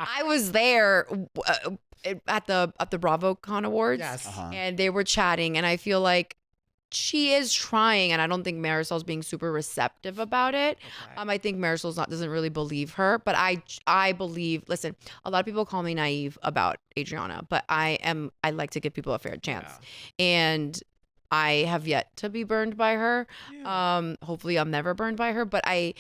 I was there at the BravoCon Awards, Yes. and they were chatting, and I feel like she is trying, and I don't think Marisol's being super receptive about it. Okay. I think Marisol's doesn't really believe her, but I believe. Listen, a lot of people call me naive about Adriana, but I like to give people a fair chance, and I have yet to be burned by her. Yeah. Hopefully, I'm never burned by her, but I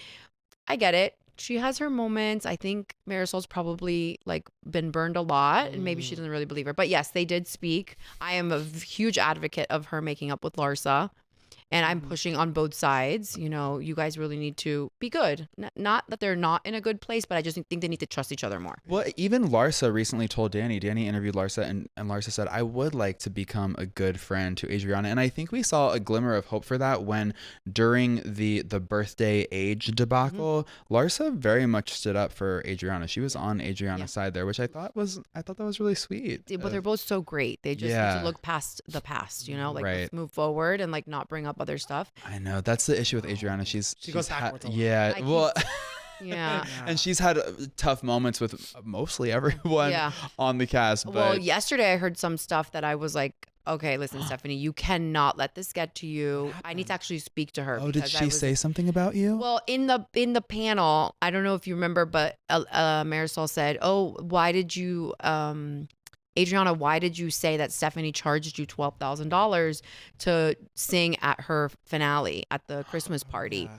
get it. She has her moments. I think Marisol's probably like been burned a lot, and maybe she doesn't really believe her. But yes, they did speak. I am a huge advocate of her making up with Larsa, and I'm pushing on both sides. You know, you guys really need to be good. Not that they're not in a good place, but I just think they need to trust each other more. Well, even Larsa recently told Danny interviewed Larsa, and Larsa said, I would like to become a good friend to Adriana. And I think we saw a glimmer of hope for that when during the birthday age debacle, Larsa very much stood up for Adriana. She was on Adriana's side there, which I thought that was really sweet. But they're both so great. They just need to look past the past, you know, like let's move forward and like not bring up other stuff. I know that's the issue with Adriana. She goes backwards a lot. Yeah, well, yeah. And she's had tough moments with mostly everyone on the cast. But well, yesterday I heard some stuff that I was like, okay, listen, Stephanie, you cannot let this get to you. I need to actually speak to her. Oh, did she say something about you? Well, in the panel, I don't know if you remember, but Marisol said, "Oh, why did you?" Adriana, why did you say that Stephanie charged you $12,000 to sing at her finale at the Christmas party?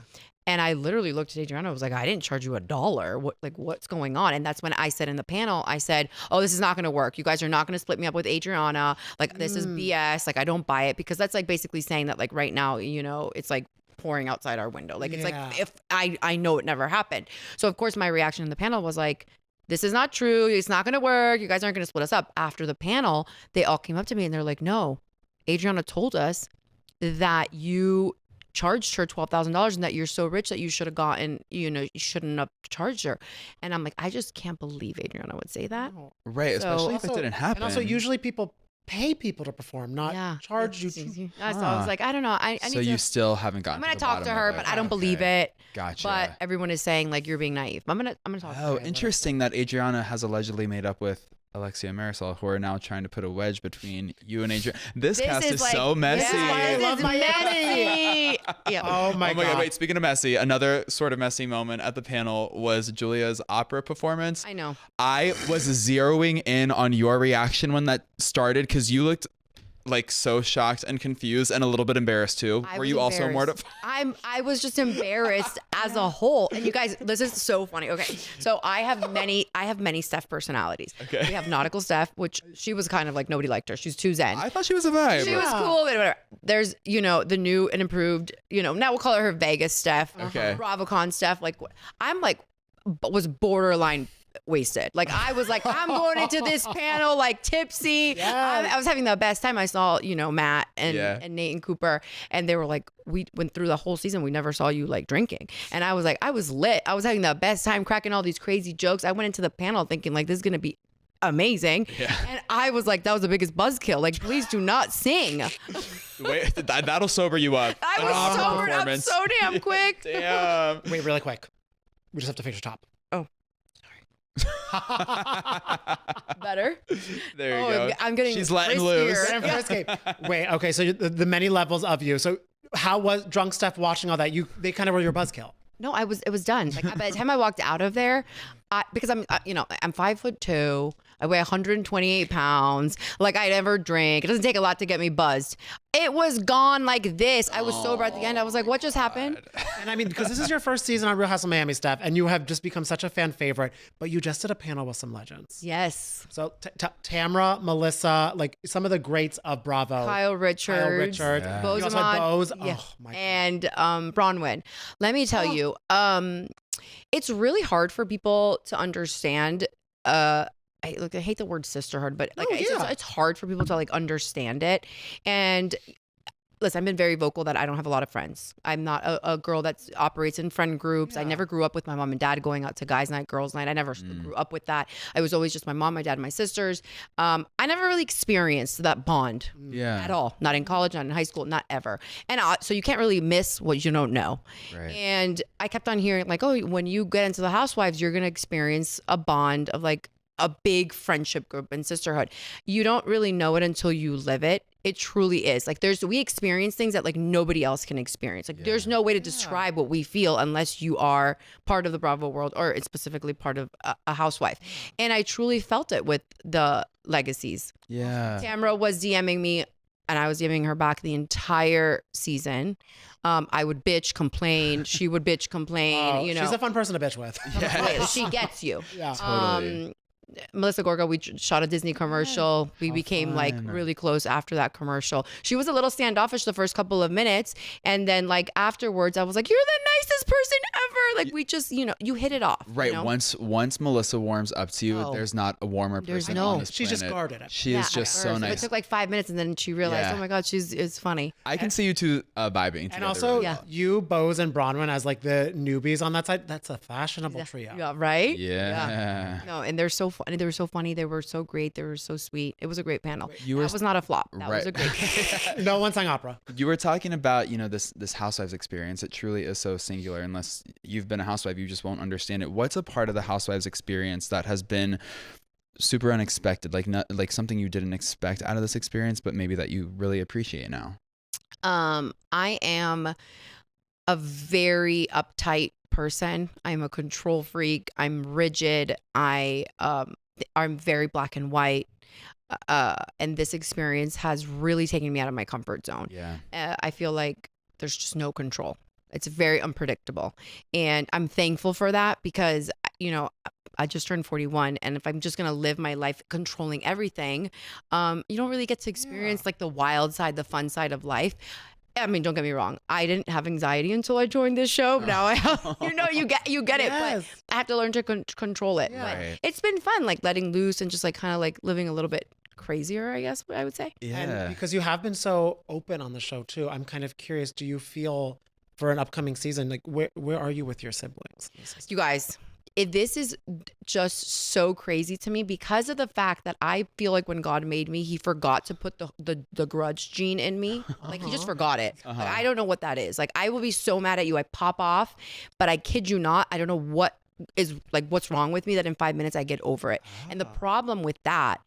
And I literally looked at Adriana. I was like, I didn't charge you $1. What's going on? And that's when I said in the panel, I said, oh, this is not going to work. You guys are not going to split me up with Adriana. Like, this is BS. Like, I don't buy it, because that's like basically saying that like right now, you know, it's like pouring outside our window. Like, it's like, if I know it never happened. So of course my reaction in the panel was like, this is not true. It's not going to work. You guys aren't going to split us up. After the panel, they all came up to me and they're like, no, Adriana told us that you charged her $12,000 and that you're so rich that you should have gotten, you know, you shouldn't have charged her. And I'm like, I just can't believe Adriana would say that. Right. So, especially if it didn't happen. And also usually people pay people to perform, not charge you. So I was like, I don't know. I need so you still haven't gotten. I'm gonna talk to her, but I don't believe it. Gotcha. But everyone is saying like you're being naive. I'm gonna talk to her. Oh, interesting that Adriana has allegedly made up with Alexia and Marisol, who are now trying to put a wedge between you and Adriana. This cast is like, so messy. I love messy. Yeah. Oh my God. Wait, speaking of messy, another sort of messy moment at the panel was Julia's opera performance. I know. I was zeroing in on your reaction when that started, because you looked like so shocked and confused and a little bit embarrassed too. Were you also mortified? I was just embarrassed as a whole. And you guys, this is so funny. Okay. So I have many Steph personalities. Okay. We have Nautical Steph, which she was kind of like, nobody liked her. She's too zen. I thought she was a vibe. She was cool, but whatever. There's, you know, the new and improved, you know, now we'll call her Vegas Steph. Okay. BravoCon Steph. Like, I'm like, was borderline wasted. Like, I was like, I'm going into this panel like tipsy. I was having the best time. I saw, you know, Matt and Nate and Cooper, and they were like, we went through the whole season, we never saw you like drinking. And I was like, I was lit. I was having the best time, cracking all these crazy jokes. I went into the panel thinking like, this is gonna be amazing. And I was like, that was the biggest buzzkill. Like, please do not sing. Wait, that'll sober you up. I was sobered up so damn quick. Damn. Wait, really quick. We just have to fix your top. Oh. Better. There you go. I'm getting. She's letting loose. Wait, okay. So the many levels of you. So how was drunk Steph watching all that? They kind of were your buzzkill. No, it was done. Like, by the time I walked out of there, because I'm 5'2", I weigh 128 pounds. Like, I never drink. It doesn't take a lot to get me buzzed. It was gone like this. I was sober at the end. I was like, what just happened? And I mean, because this is your first season on Real Housewives of Miami, Steph, and you have just become such a fan favorite, but you just did a panel with some legends. Yes. So Tamra, Melissa, like some of the greats of Bravo. Kyle Richards. Yeah. Bose. You also had Bose. Yeah. Oh, my God. And Bronwyn. Let me tell you, it's really hard for people to understand. I hate the word sisterhood, but like it's hard for people to like understand it. And listen, I've been very vocal that I don't have a lot of friends. I'm not a girl that operates in friend groups. I never grew up with my mom and dad going out to guys' night, girls' night. I never grew up with that. I was always just my mom, my dad, my sisters. I never really experienced that bond at all. Not in college, not in high school, not ever. And so you can't really miss what you don't know. Right. And I kept on hearing like, oh, when you get into the Housewives, you're going to experience a bond of like a big friendship group and sisterhood. You don't really know it until you live it. It truly is. Like we experience things that like nobody else can experience. Like there's no way to describe what we feel unless you are part of the Bravo world or it's specifically part of a housewife. And I truly felt it with the legacies. Yeah. Tamara was DMing me and I was DMing her back the entire season. I would bitch, complain. She would bitch, complain. You know, she's a fun person to bitch with. Yes. she gets you. Yeah. Totally. Melissa Gorga, we shot a Disney commercial. We became like fun. really close after that commercial. She was a little standoffish the first couple of minutes. And then like afterwards, I was like, you're the nicest person ever. Like we just, you know, you hit it off. Right. You know? Once Melissa warms up to you, Oh. there's not a warmer There's person no- on this She's just planet. guarded it. She is at just so first. It nice. took like 5 minutes and then she realized, Yeah. oh my God, it's funny. I can see you two vibing together. And also, Yeah. you, Bose, and Bronwyn as like the newbies on that side. That's a fashionable trio. Yeah, right? Yeah. No, and they're so funny. They were so funny. They were so great. They were so sweet. It was a great panel. You were- That was not a flop. That was Right. a great No one sang opera. You were talking about, you know, this housewives experience. It truly is so singular. Unless you've been a housewife, you just won't understand it. What's a part of the housewives experience that has been super unexpected, like something you didn't expect out of this experience, but maybe that you really appreciate now? I am a very uptight person. I'm a control freak. I'm rigid. I'm very black and white. And this experience has really taken me out of my comfort zone. Yeah. I feel like there's just no control. It's very unpredictable. And I'm thankful for that because, you know, I just turned 41. And if I'm just going to live my life controlling everything, you don't really get to experience like the wild side, the fun side of life. I mean, don't get me wrong. I didn't have anxiety until I joined this show. Now I have, you know, you get it, but Yes. I have to learn to control it. Yeah. But Right. it's been fun, like letting loose and just like kind of like living a little bit crazier, I guess I would say. Yeah. And because you have been so open on the show too, I'm kind of curious. Do you feel for an upcoming season, like where are you with your siblings? You guys, this is just so crazy to me because of the fact that I feel like when God made me, he forgot to put the grudge gene in me. Like he just forgot it. Like, I don't know what that is. Like I will be so mad at you. I pop off, but I kid you not. I don't know what's wrong with me that in 5 minutes I get over it. And the problem with that,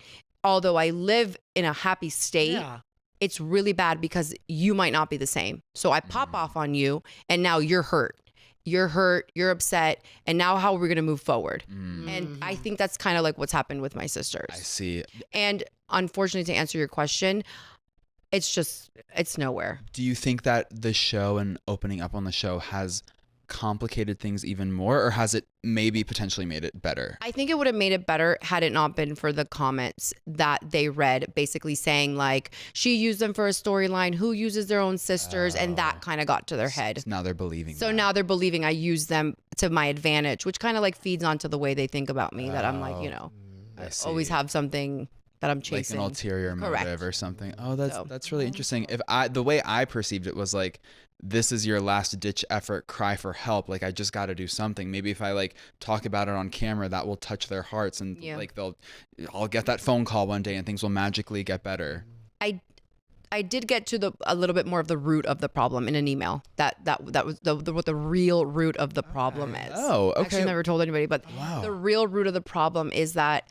although I live in a happy state, Yeah. it's really bad because you might not be the same. So I pop off on you and now you're hurt. You're upset, and now how are we going to move forward? And I think that's kind of like what's happened with my sisters. I see. And unfortunately, to answer your question, it's nowhere. Do you think that the show and opening up on the show has complicated things even more, or has it maybe potentially made it better? I think it would have made it better had it not been for the comments that they read, basically saying like, she used them for a storyline, who uses their own sisters, and that kind of got to their head. So now they're believing. So that. now they're believing I use them to my advantage, which kind of like feeds onto the way they think about me, that I'm like, you know, I see. always have something that I'm like chasing. an ulterior Correct. motive or something. Oh, that's So- that's really interesting. The way I perceived it was like, this is your last ditch effort, cry for help. Like I just got to do something. Maybe if I like talk about it on camera, that will touch their hearts, and Yeah. like I'll get that phone call one day, and things will magically get better. I did get to a little bit more of the root of the problem in an email. That was what the real root of the problem is. Oh, okay. Actually, never told anybody, but Wow. the real root of the problem is that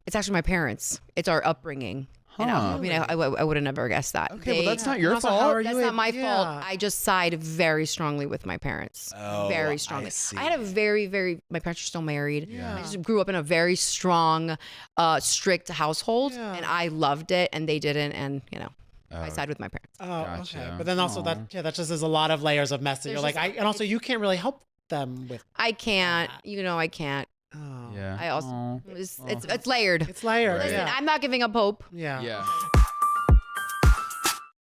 it's actually my parents. It's our upbringing. You know, Huh. I mean, I would have never guessed that. Okay, well that's not your And also, fault. how are That's you not my able- fault. yeah. I just side very strongly with my parents. Oh, Very I strongly. see. I had a very, my parents are still married. Yeah. I just grew up in a very strong, strict household, Yeah. and I loved it, and they didn't, and you know, I Oh. side with my parents. Oh, Gotcha. okay. But then also Aw. that just is a lot of layers of mess. That There's you're like, just- and also you can't really help them with. I can't, you know, I can't. Oh. Yeah. I also, Aw. it's layered. It's layered. Right. Listen, Yeah. I'm not giving up hope. Yeah. Yeah.